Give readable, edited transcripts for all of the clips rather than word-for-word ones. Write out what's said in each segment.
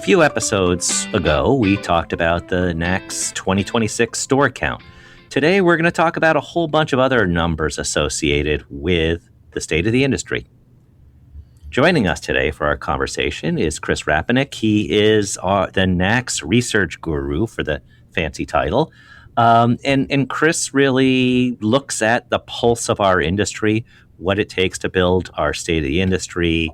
few episodes ago, we talked about the NACS 2026 store count. Today, we're going to talk about a whole bunch of other numbers associated with the state of the industry. Joining us today for our conversation is Chris Rapanick. He is the NACS Research Guru for the fancy title. And Chris really looks at the pulse of our industry, what it takes to build our state of the industry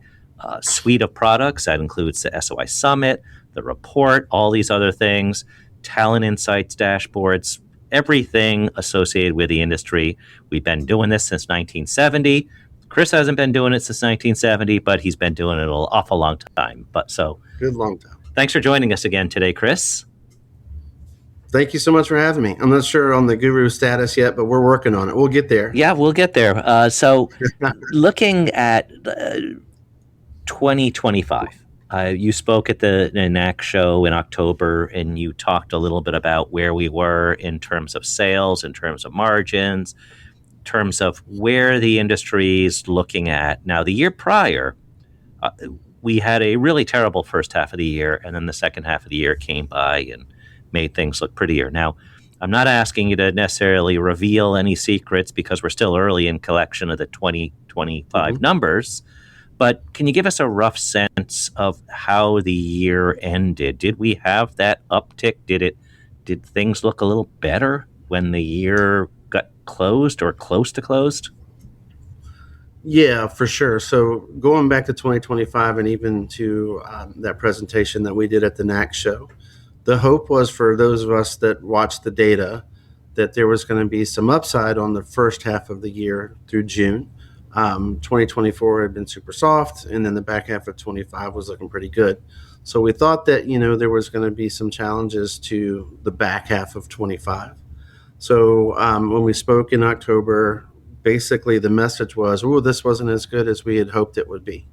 suite of products. That includes the SOI Summit, the report, all these other things, talent insights, dashboards, everything associated with the industry. We've been doing this since 1970. Chris hasn't been doing it since 1970, but he's been doing it an awful long time. Good long time. Thanks for joining us again today, Chris. Thank you so much for having me. I'm not sure on the guru status yet, but we're working on it. We'll get there. Yeah, we'll get there. So looking at 2025, you spoke at the NACS show in October, and you talked a little bit about where we were in terms of sales, in terms of margins, in terms of where the industry is looking at. Now, the year prior, we had a really terrible first half of the year, and then the second half of the year came by and made things look prettier. Now, I'm not asking you to necessarily reveal any secrets because we're still early in collection of the 2025 numbers, but can you give us a rough sense of how the year ended? Did we have that uptick? Did things look a little better when the year got closed or close to closed? Yeah, for sure. So going back to 2025 and even to that presentation that we did at the NACS show, the hope was for those of us that watched the data that there was going to be some upside on the first half of the year through June. 2024 had been super soft, and then the back half of 25 was looking pretty good. So we thought that, there was going to be some challenges to the back half of 25. So when we spoke in October, basically the message was, this wasn't as good as we had hoped it would be.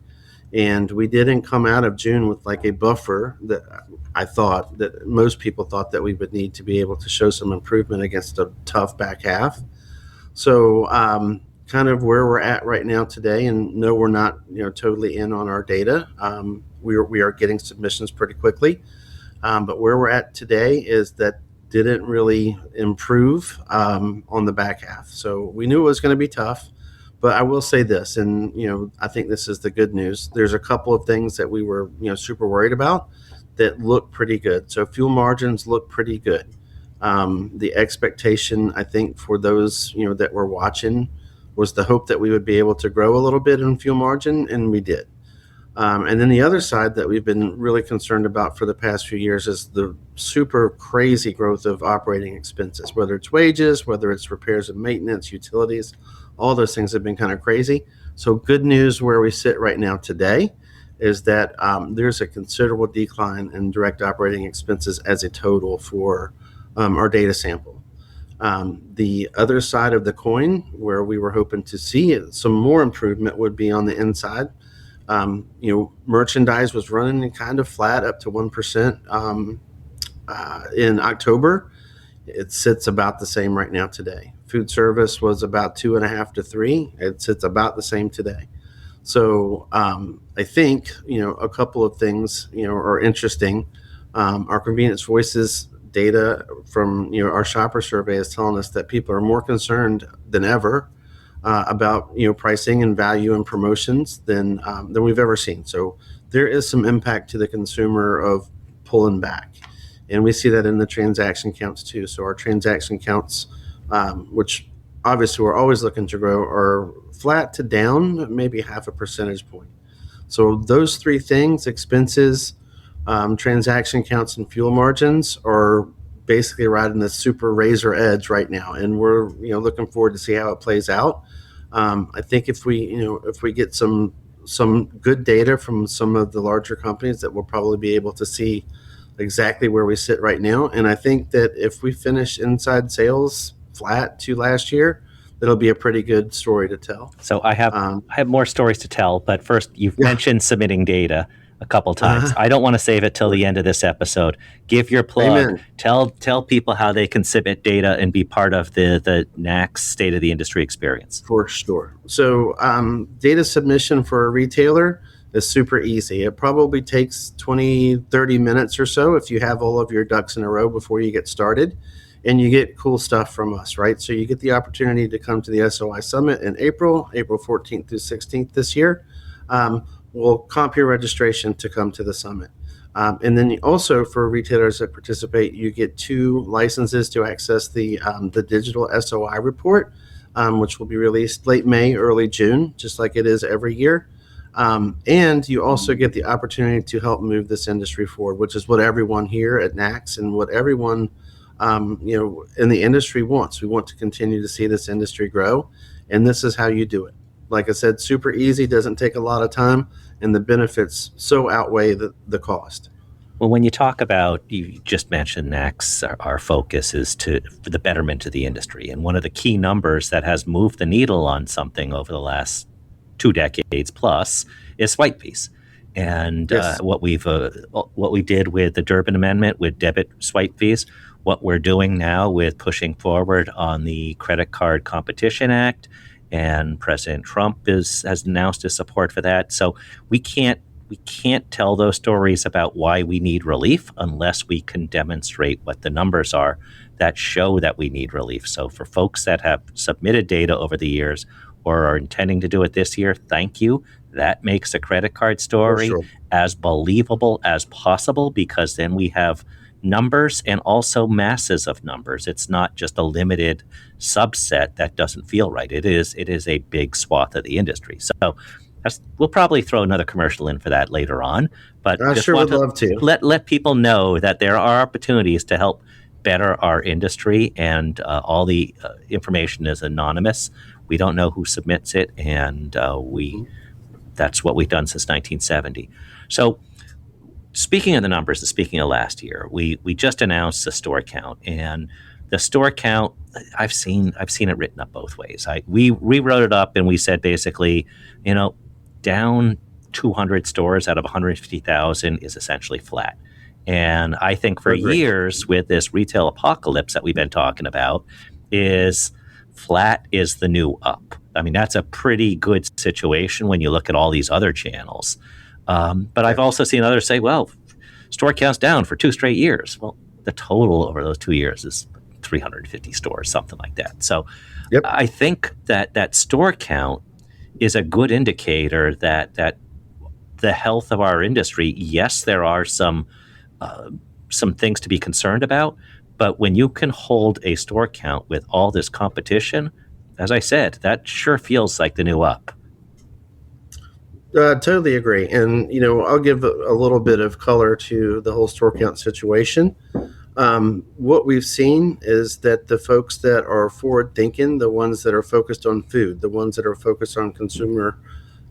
And we didn't come out of June with like a buffer that I thought that most people thought that we would need to be able to show some improvement against a tough back half. So kind of where we're at right now today, and no, we're not totally in on our data. We are getting submissions pretty quickly, but where we're at today is that didn't really improve on the back half. So we knew it was going to be tough. But I will say this, and I think this is the good news. There's a couple of things that we were super worried about that look pretty good. So fuel margins look pretty good. The expectation, I think, for those that were watching was the hope that we would be able to grow a little bit in fuel margin, and we did. And then the other side that we've been really concerned about for the past few years is the super crazy growth of operating expenses, whether it's wages, whether it's repairs and maintenance, utilities. All those things have been kind of crazy. So good news where we sit right now today is that there's a considerable decline in direct operating expenses as a total for our data sample. The other side of the coin where we were hoping to see some more improvement would be on the inside. Merchandise was running kind of flat up to 1% in October. It sits about the same right now today. Food service was about 2.5 to 3. It sits about the same today. So I think a couple of things are interesting. Our convenience voices data from our shopper survey is telling us that people are more concerned than ever about pricing and value and promotions than we've ever seen. So there is some impact to the consumer of pulling back. And we see that in the transaction counts too. So our transaction counts, which obviously we're always looking to grow, are flat to down, maybe 0.5 percentage point. So those three things, expenses, transaction counts, and fuel margins, are basically right in the super razor edge right now. And we're looking forward to see how it plays out. I think if we get some good data from some of the larger companies, that we'll probably be able to see exactly where we sit right now. And I think that if we finish inside sales flat to last year, that'll be a pretty good story to tell. So I have more stories to tell, but first you've mentioned submitting data a couple times. I don't want to save it till the end of this episode. Give your plug. Amen. Tell people how they can submit data and be part of the NACS State of the Industry experience. For sure. So data submission for a retailer is super easy. It probably takes 20, 30 minutes or so if you have all of your ducks in a row before you get started. And you get cool stuff from us, right? So you get the opportunity to come to the SOI Summit in April 14th through 16th this year. We'll comp your registration to come to the summit. And then also for retailers that participate, you get 2 licenses to access the digital SOI report, which will be released late May, early June, just like it is every year. And you also get the opportunity to help move this industry forward, which is what everyone here at NACS and what everyone in the industry wants. We want to continue to see this industry grow, and this is how you do it. Like I said, super easy, doesn't take a lot of time, and the benefits so outweigh the cost. Well, when you talk about, you just mentioned NACS, our focus is for the betterment of the industry. And one of the key numbers that has moved the needle on something over the last 2 decades plus is swipe fees. And Yes. what we did with the Durbin Amendment with debit swipe fees, what we're doing now with pushing forward on the Credit Card Competition Act, and President Trump has announced his support for that. So we can't tell those stories about why we need relief unless we can demonstrate what the numbers are that show that we need relief. So for folks that have submitted data over the years or are intending to do it this year, thank you. That makes a credit card story as believable as possible, because then we have numbers and also masses of numbers. It's not just a limited subset that doesn't feel right. It is a big swath of the industry. So we'll probably throw another commercial in for that later on. But I sure would love to. Let people know that there are opportunities to help better our industry, and all the information is anonymous. We don't know who submits it, and that's what we've done since 1970. So speaking of the numbers and speaking of last year, we just announced the store count, and the store count, I've seen it written up both ways. We wrote it up and we said basically, down 200 stores out of 150,000 is essentially flat. And I think for years with this retail apocalypse that we've been talking about, is flat is the new up. I mean, that's a pretty good situation when you look at all these other channels. But I've also seen others say, well, store count's down for 2 straight years. Well, the total over those 2 years is 350 stores, something like that. So I think that store count is a good indicator that the health of our industry, yes, there are some things to be concerned about, but when you can hold a store count with all this competition, as I said, that sure feels like the new up. Totally agree. And, I'll give a little bit of color to the whole store count situation. What we've seen is that the folks that are forward thinking, the ones that are focused on food, the ones that are focused on consumer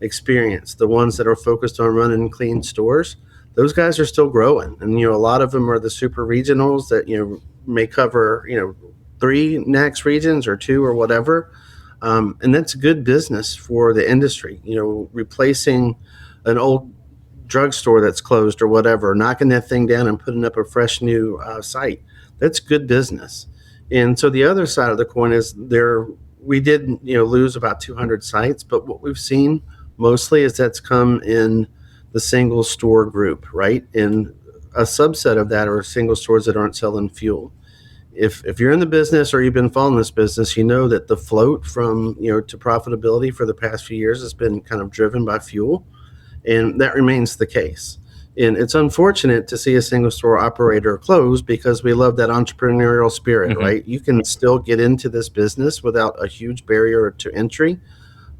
experience, the ones that are focused on running clean stores, those guys are still growing. And, a lot of them are the super regionals that, may cover, 3 NACS regions or 2 or whatever. And that's good business for the industry, replacing an old drugstore that's closed or whatever, knocking that thing down and putting up a fresh new site. That's good business. And so the other side of the coin is we did, lose about 200 sites, but what we've seen mostly is that's come in the single store group, right? And a subset of that are single stores that aren't selling fuel. If you're in the business or you've been following this business, you know that the float from, to profitability for the past few years has been kind of driven by fuel. And that remains the case. And it's unfortunate to see a single store operator close, because we love that entrepreneurial spirit, right? You can still get into this business without a huge barrier to entry.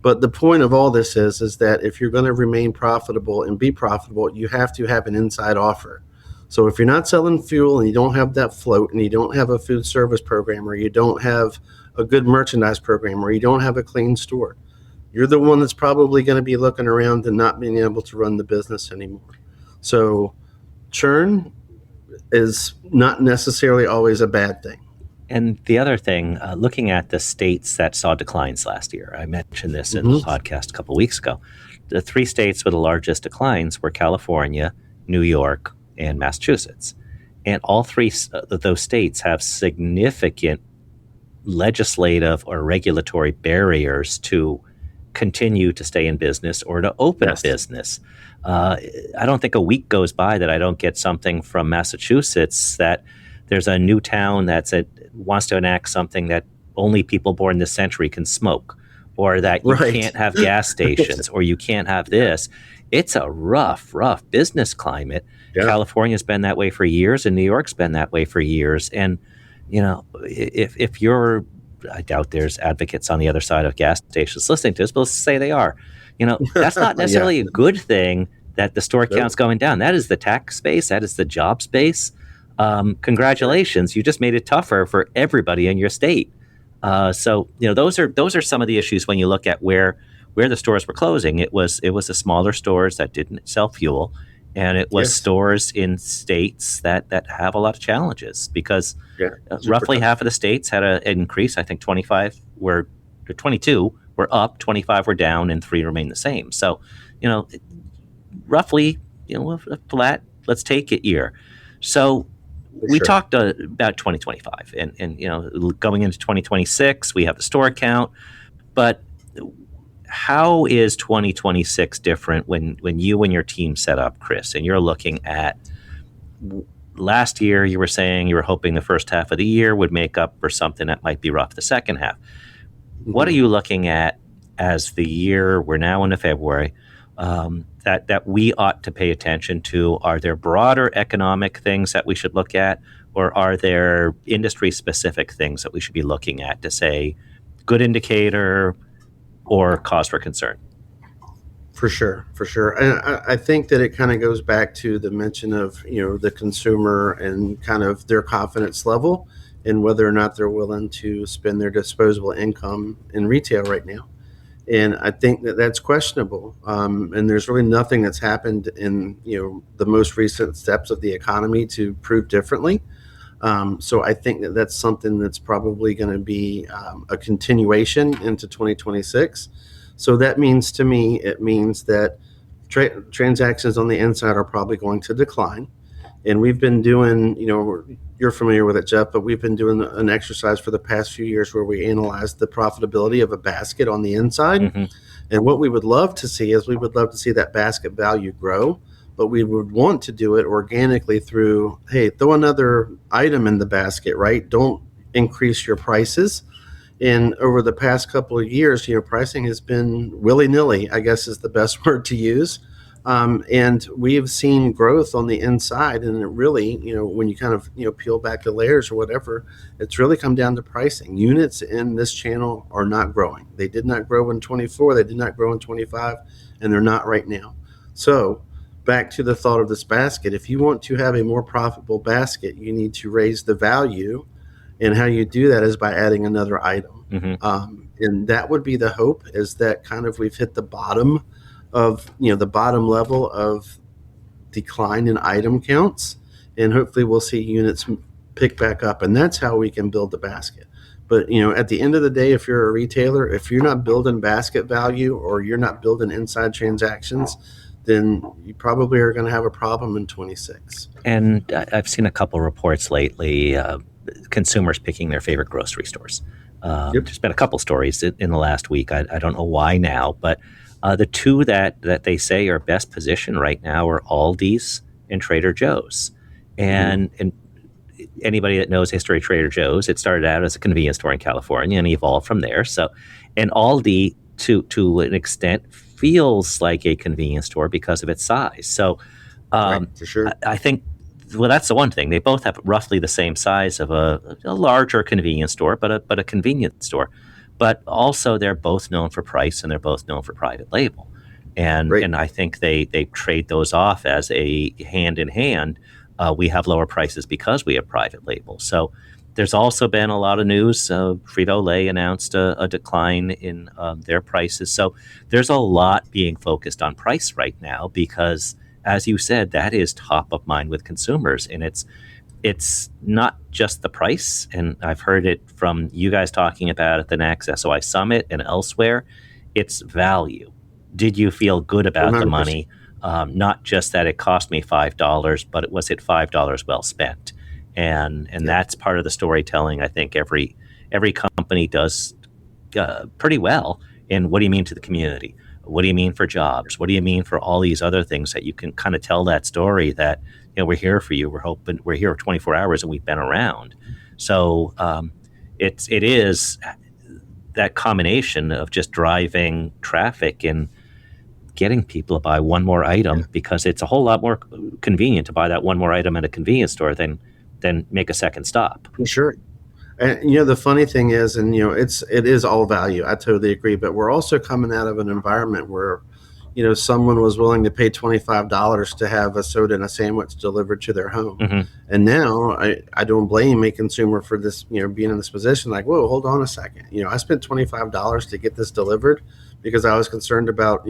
But the point of all this is that if you're going to remain profitable and be profitable, you have to have an inside offer. So if you're not selling fuel and you don't have that float, and you don't have a food service program, or you don't have a good merchandise program, or you don't have a clean store, you're the one that's probably going to be looking around and not being able to run the business anymore. So churn is not necessarily always a bad thing. And the other thing, looking at the states that saw declines last year, I mentioned this in the podcast a couple of weeks ago. The 3 states with the largest declines were California, New York, and Massachusetts. And all 3 of those states have significant legislative or regulatory barriers to continue to stay in business or to open a business. I don't think a week goes by that I don't get something from Massachusetts that there's a new town wants to enact something that only people born this century can smoke, or that you can't have gas stations, or you can't have this. It's a rough business climate. Yeah. California's been that way for years, and New York's been that way for years. And, if you're, I doubt there's advocates on the other side of gas stations listening to us, but let's say they are. That's not necessarily a good thing that the store count's going down. That is the tax base. That is the job space. Congratulations. You just made it tougher for everybody in your state. So those are some of the issues when you look at where the stores were closing. It was the smaller stores that didn't sell fuel, and it was stores in states that have a lot of challenges because roughly half of the states had an increase. I think 22 were up, 25 were down, and 3 remained the same. So, roughly, a flat, let's take it year. So we talked about 2025 and going into 2026, we have the store count, but how is 2026 different when you and your team set up, Chris, and you're looking at last year? You were saying you were hoping the first half of the year would make up for something that might be rough the second half. Mm-hmm. What are you looking at as the year? We're now into February. That we ought to pay attention to? Are there broader economic things that we should look at, or are there industry-specific things that we should be looking at to say good indicator or cause for concern? For sure. And I think that it kind of goes back to the mention of, the consumer and kind of their confidence level and whether or not they're willing to spend their disposable income in retail right now. And I think that that's questionable. And there's really nothing that's happened in, the most recent steps of the economy to prove differently. So I think that that's something that's probably going to be a continuation into 2026. So that means to me, it means that transactions on the inside are probably going to decline. And we've been doing, you're familiar with it, Jeff, but we've been doing an exercise for the past few years where we analyzed the profitability of a basket on the inside. Mm-hmm. And what we would love to see is we would love to see that basket value grow, but we would want to do it organically through, hey, throw another item in the basket, right? Don't increase your prices. And over the past couple of years, pricing has been willy-nilly, I guess is the best word to use. And we've seen growth on the inside, and it really, when you kind of, peel back the layers or whatever, it's really come down to pricing. Units in this channel are not growing. They did not grow in 24, they did not grow in 25, and they're not right now. So back to the thought of this basket, if you want to have a more profitable basket, you need to raise the value, and how you do that is by adding another item. Mm-hmm. And that would be the hope, is that kind of we've hit the bottom of the bottom level of decline in item counts, and hopefully we'll see units pick back up, and that's how we can build the basket. But at the end of the day, if you're a retailer, if you're not building basket value or you're not building inside transactions, then you probably are going to have a problem in 26. And I've seen a couple reports lately, consumers picking their favorite grocery stores. There's been a couple stories in the last week. I don't know why now, but the two that they say are best positioned right now are Aldi's and Trader Joe's. And anybody that knows history of Trader Joe's, it started out as a convenience store in California and evolved from there. So, and Aldi, to an extent, feels like a convenience store because of its size. So, right, for sure. I think, well, that's the one thing. They both have roughly the same size of a larger convenience store, but a convenience store. But also, they're both known for price, and they're both known for private label. And right. And I think they trade those off as a hand in hand. We have lower prices because we have private label. So there's also been a lot of news. Frito-Lay announced a decline in their prices. So there's a lot being focused on price right now because, as you said, that is top of mind with consumers. And it's not just the price, and I've heard it from you guys talking about at the NACS SOI Summit and elsewhere. It's value. Did you feel good about 100%. The money? Not just that it cost me $5, but was it $5 well spent? And that's part of the storytelling. I think every company does pretty well And what do you mean to the community? What do you mean for jobs? What do you mean for all these other things that you can kind of tell that story that, we're here for you. We're hoping we're here 24 hours and we've been around. So it is that combination of just driving traffic and getting people to buy one more item, because it's a whole lot more convenient to buy that one more item at a convenience store than make a second stop. Sure. And the funny thing is, and it is all value. I totally agree. But we're also coming out of an environment where, someone was willing to pay $25 to have a soda and a sandwich delivered to their home. Mm-hmm. And now I don't blame a consumer for this, being in this position. Like, whoa, hold on a second. I spent $25 to get this delivered because I was concerned about,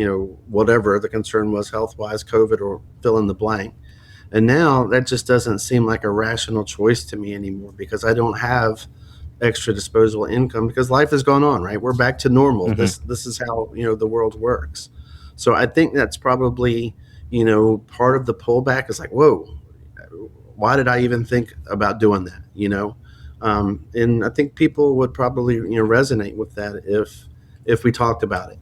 whatever the concern was, health-wise, COVID, or fill in the blank. And now that just doesn't seem like a rational choice to me anymore, because I don't have extra disposable income because life has gone on, right? We're back to normal. Mm-hmm. This is how, the world works. So I think that's probably, part of the pullback is like, whoa, why did I even think about doing that? And I think people would probably, resonate with that if we talked about it,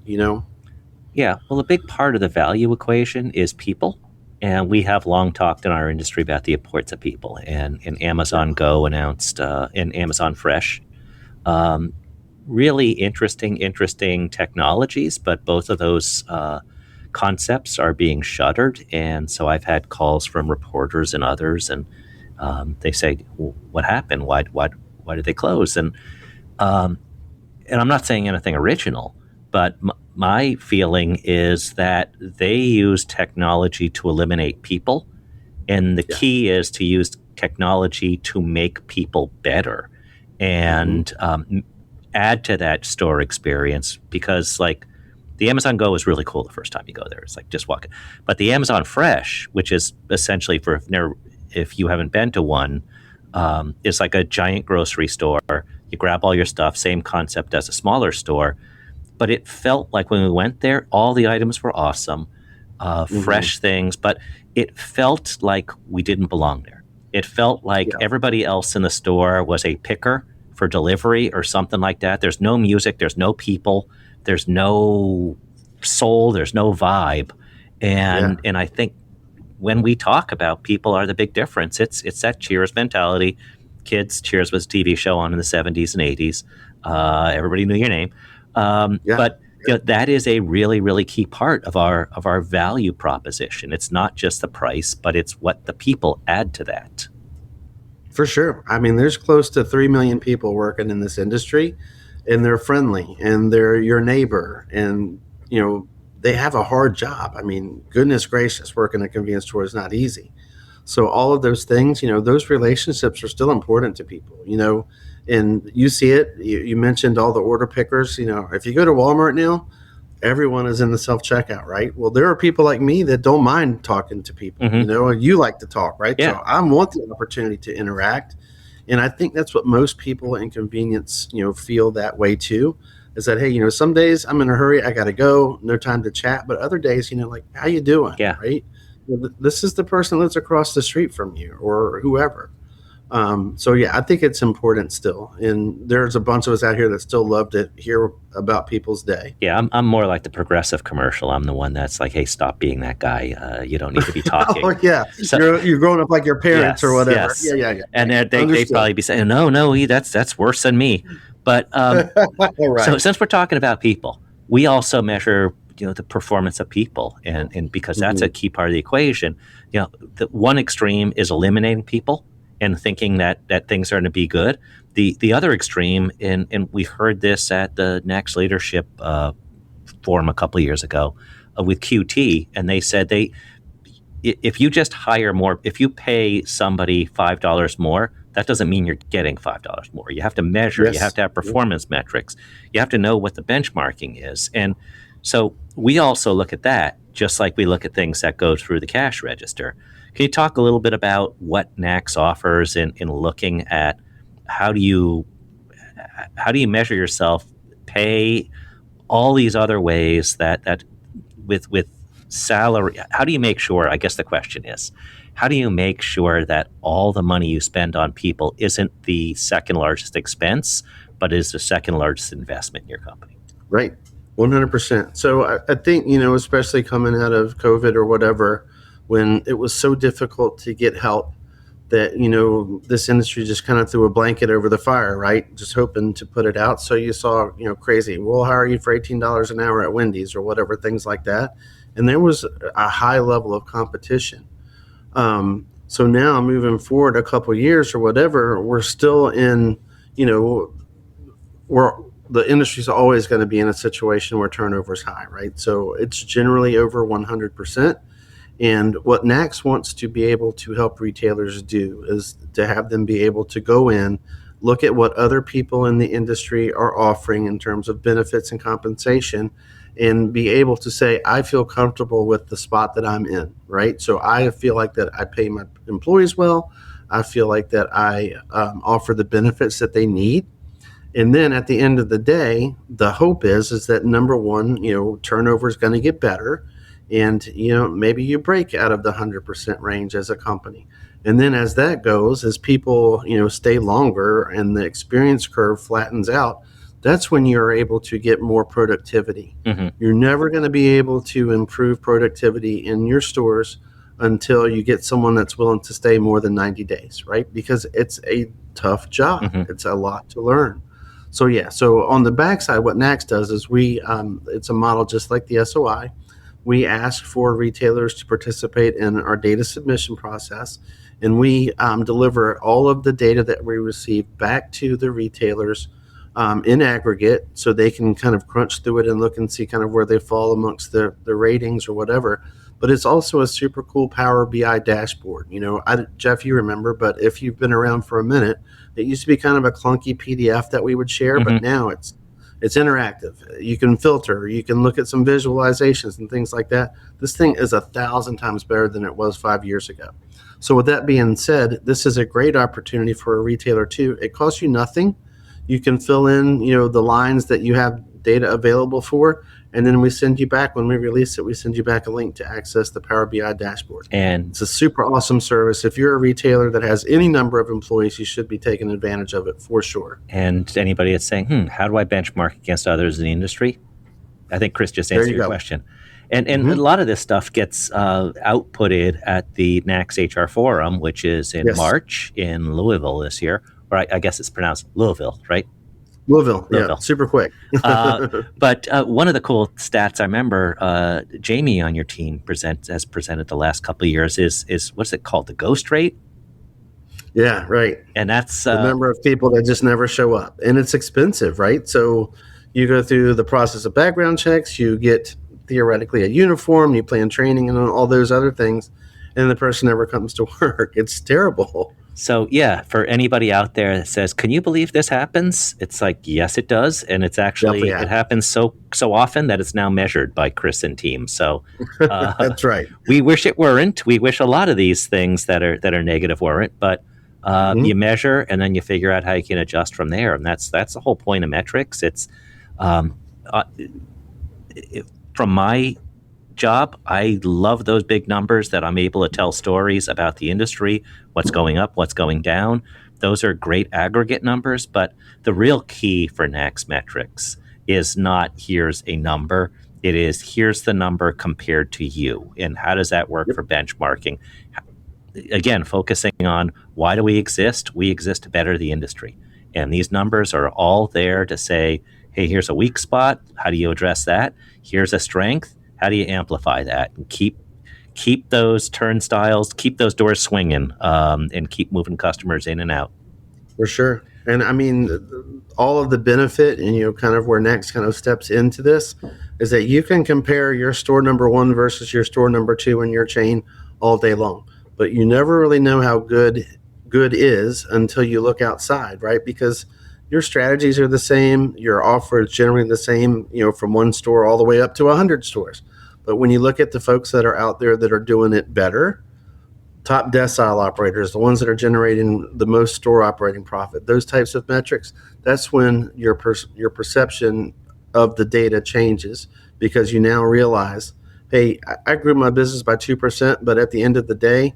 Yeah. Well, a big part of the value equation is people. And we have long talked in our industry about the importance of people. And Amazon Go announced, and Amazon Fresh, really interesting technologies, but both of those concepts are being shuttered. And so I've had calls from reporters and others, and they say, well, what happened? Why did they close? And I'm not saying anything original, but my feeling is that they use technology to eliminate people, and the key is to use technology to make people better and add to that store experience. Because like the Amazon Go is really cool the first time you go there. It's like just walking. But the Amazon Fresh, which is essentially for if you haven't been to one, it's like a giant grocery store. You grab all your stuff, same concept as a smaller store. But it felt like when we went there, all the items were awesome, fresh things, but it felt like we didn't belong there. It felt like everybody else in the store was a picker for delivery or something like that. There's no music, there's no people, there's no soul, there's no vibe. And I think when we talk about people are the big difference, it's that Cheers mentality. Kids, Cheers was a TV show on in the 70s and 80s. Everybody knew your name. But that is a really, really key part of our value proposition. It's not just the price, but it's what the people add to that. For sure. I mean, there's close to 3 million people working in this industry, and they're friendly, and they're your neighbor, and they have a hard job. I mean, goodness gracious, working at a convenience store is not easy. So all of those things, those relationships are still important to people, and you see it. You mentioned all the order pickers. If you go to Walmart now, everyone is in the self-checkout, right? Well, there are people like me that don't mind talking to people, you like to talk, right? Yeah. So I want the opportunity to interact. And I think that's what most people in convenience, feel that way too, is that, hey, some days I'm in a hurry, I got to go, no time to chat. But other days, like, how you doing? Yeah. Right. This is the person that's across the street from you or whoever. So I think it's important still. And there's a bunch of us out here that still love to hear about people's day. Yeah, I'm more like the progressive commercial. I'm the one that's like, hey, stop being that guy. You don't need to be talking. Oh, yeah. So, you're growing up like your parents or whatever. Yes. Yeah. And they'd probably be saying, no, that's worse than me. But right. So since we're talking about people, we also measure the performance of people, and because that's a key part of the equation. The one extreme is eliminating people and thinking that things are going to be good. The other extreme, and we heard this at the NACS Leadership Forum a couple of years ago with QT, and they said if you just hire more, if you pay somebody $5 more, that doesn't mean you're getting $5 more. You have to measure. Yes. You have to have performance metrics. You have to know what the benchmarking is. And so we also look at that, just like we look at things that go through the cash register. Can you talk a little bit about what NACS offers in looking at how do you measure yourself, pay, all these other ways that with salary? How do you make sure, I guess the question is, how do you make sure that all the money you spend on people isn't the second largest expense, but is the second largest investment in your company? Right. 100%. So I think, especially coming out of COVID or whatever, when it was so difficult to get help, that this industry just kind of threw a blanket over the fire, right? Just hoping to put it out. So you saw, crazy, we'll hire you for $18 an hour at Wendy's or whatever, things like that. And there was a high level of competition. So now moving forward a couple years or whatever, we're still in, we're the industry's always going to be in a situation where turnover is high, right? So it's generally over 100%. And what NACS wants to be able to help retailers do is to have them be able to go in, look at what other people in the industry are offering in terms of benefits and compensation, and be able to say, I feel comfortable with the spot that I'm in, right? So I feel like that I pay my employees well. I feel like that I offer the benefits that they need. And then at the end of the day, the hope is that number one, turnover is going to get better. And, maybe you break out of the 100% range as a company. And then as that goes, as people, stay longer and the experience curve flattens out, that's when you're able to get more productivity. Mm-hmm. You're never going to be able to improve productivity in your stores until you get someone that's willing to stay more than 90 days, right? Because it's a tough job. Mm-hmm. It's a lot to learn. So on the backside, what NACS does is it's a model just like the SOI. We ask for retailers to participate in our data submission process, and we deliver all of the data that we receive back to the retailers in aggregate, so they can kind of crunch through it and look and see kind of where they fall amongst the ratings or whatever. But it's also a super cool Power BI dashboard. Jeff, you remember, but if you've been around for a minute, it used to be kind of a clunky PDF that we would share, Mm-hmm. but now it's interactive. You can filter, you can look at some visualizations and things like that. This thing is 1,000 times better than it was 5 years ago. So with that being said, this is a great opportunity for a retailer too. It costs you nothing. You can fill in, the lines that you have data available for, and then we send you back, when we release it, we send you back a link to access the Power BI dashboard. And it's a super awesome service. If you're a retailer that has any number of employees, you should be taking advantage of it for sure. And anybody that's saying, how do I benchmark against others in the industry? I think Chris just answered your question. And Mm-hmm. a lot of this stuff gets outputted at the NACS HR Forum, which is in March in Louisville this year. Or I guess it's pronounced Louisville, right? Louisville. Yeah, super quick. But one of the cool stats I remember Jamie on your team has presented the last couple of years is what's it called? The ghost rate? Yeah, right. And that's the number of people that just never show up. And it's expensive, right? So you go through the process of background checks, you get theoretically a uniform, you plan training and all those other things, and the person never comes to work. It's terrible. So, for anybody out there that says, can you believe this happens? It's like, yes, it does. And it's actually, it happens so often that it's now measured by Chris and team. So that's right. We wish it weren't. We wish a lot of these things that are negative weren't, but you measure and then you figure out how you can adjust from there. And that's the whole point of metrics. It's from my job, I love those big numbers that I'm able to tell stories about the industry, what's going up, what's going down. Those are great aggregate numbers, but the real key for NACS metrics is not here's a number. It is here's the number compared to you, and how does that work for benchmarking? Again, focusing on why do we exist? We exist to better the industry. And these numbers are all there to say, hey, here's a weak spot. How do you address that? Here's a strength. How do you amplify that and keep those turnstiles, keep those doors swinging, and keep moving customers in and out? For sure. And I mean, all of the benefit and, kind of where NACS kind of steps into this is that you can compare your store number one versus your store number two in your chain all day long. But you never really know how good is until you look outside, right? Because your strategies are the same. Your offer is generally the same, from one store all the way up to 100 stores. But when you look at the folks that are out there that are doing it better, top decile operators, the ones that are generating the most store operating profit, those types of metrics, that's when your perception of the data changes, because you now realize, hey, I grew my business by 2%, but at the end of the day,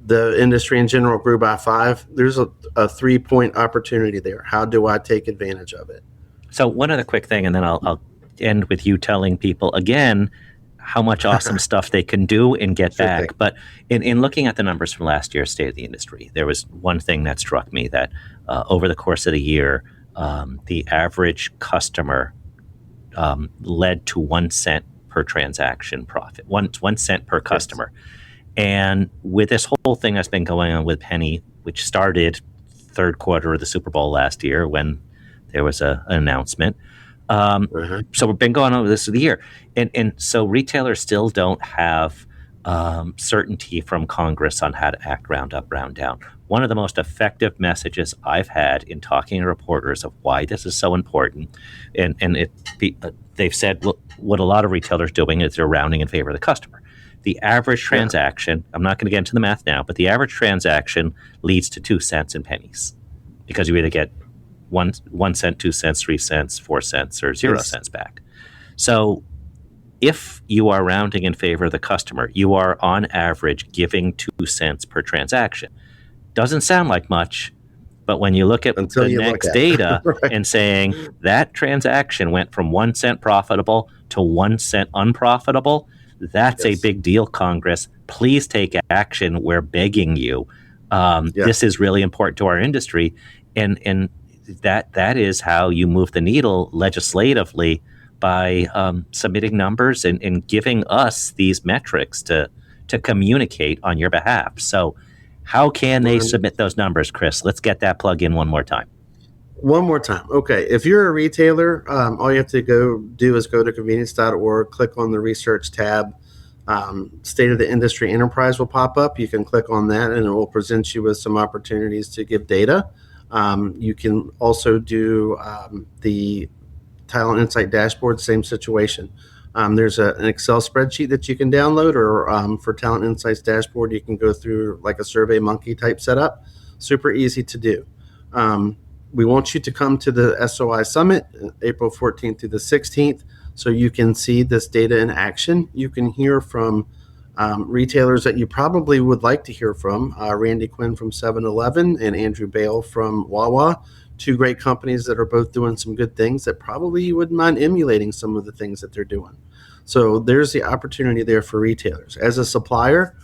the industry in general grew by 5%. There's a 3-point opportunity there. How do I take advantage of it? So one other quick thing, and then I'll end with you telling people again how much awesome stuff they can do and get back. But in looking at the numbers from last year's State of the Industry, there was one thing that struck me, that over the course of the year, the average customer led to 1 cent per transaction profit, one cent per customer. Yes. And with this whole thing that's been going on with Penny, which started third quarter of the Super Bowl last year when there was an announcement. So we've been going over this for the year. And so retailers still don't have certainty from Congress on how to act round up, round down. One of the most effective messages I've had in talking to reporters of why this is so important, they've said what a lot of retailers are doing is they're rounding in favor of the customer. The average transaction, I'm not going to get into the math now, but the average transaction leads to 2 cents in pennies, because you either get 1 cent, 2 cents, 3 cents, 4 cents, or 0 cents back. So if you are rounding in favor of the customer, you are on average giving 2 cents per transaction. Doesn't sound like much, but when you look at the NACS data and saying that transaction went from 1 cent profitable to 1 cent unprofitable, that's a big deal, Congress. Please take action. We're begging you. This is really important to our industry. And that is how you move the needle legislatively, by submitting numbers and giving us these metrics to communicate on your behalf. So how can they submit those numbers, Chris? Let's get that plug in one more time. One more time. Okay. If you're a retailer, all you have to go to convenience.org, click on the research tab. State of the Industry Enterprise will pop up. You can click on that and it will present you with some opportunities to give data. You can also do the Talent Insight Dashboard, same situation. There's an Excel spreadsheet that you can download, or for Talent Insights Dashboard, you can go through like a SurveyMonkey type setup. Super easy to do. We want you to come to the SOI Summit, April 14th through the 16th, so you can see this data in action. You can hear from retailers that you probably would like to hear from, Randy Quinn from 7-Eleven and Andrew Bale from Wawa, two great companies that are both doing some good things that probably you wouldn't mind emulating some of the things that they're doing. So there's the opportunity there for retailers. As a supplier,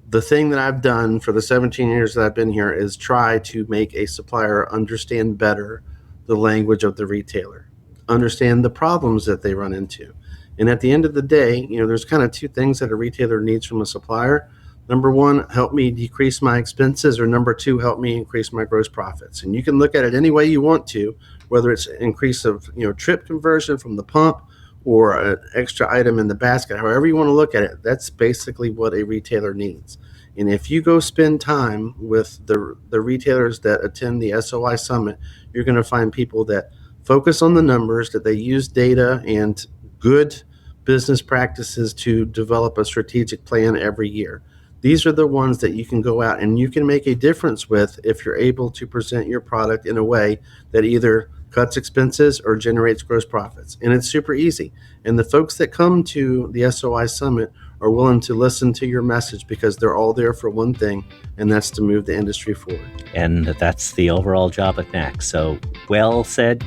the thing that I've done for the 17 years that I've been here is try to make a supplier understand better the language of the retailer, understand the problems that they run into. And at the end of the day, there's kind of two things that a retailer needs from a supplier. Number one, help me decrease my expenses, or number two, help me increase my gross profits. And you can look at it any way you want to, whether it's an increase of trip conversion from the pump or an extra item in the basket, however you want to look at it. That's basically what a retailer needs. And if you go spend time with the retailers that attend the SOI Summit, you're going to find people that focus on the numbers, that they use data and good business practices to develop a strategic plan every year. These are the ones that you can go out and you can make a difference with if you're able to present your product in a way that either cuts expenses or generates gross profits. And it's super easy. And the folks that come to the SOI Summit are willing to listen to your message because they're all there for one thing, and that's to move the industry forward. And that's the overall job at NACS. So well said,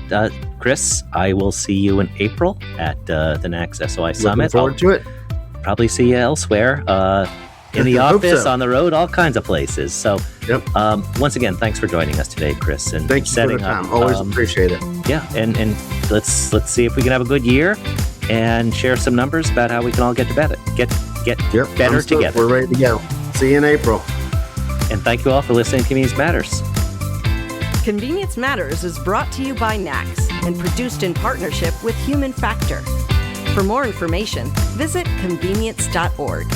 Chris. I will see you in April at the NACS SOI Summit. Looking forward to it. Probably see you elsewhere. In the office, on the road, all kinds of places. So, once again, thanks for joining us today, Chris. And thank you for the time. Always appreciate it. Yeah, and let's see if we can have a good year and share some numbers about how we can all get better together. We're ready to go. See you in April. And thank you all for listening to Convenience Matters. Convenience Matters is brought to you by NACS and produced in partnership with Human Factor. For more information, visit convenience.org.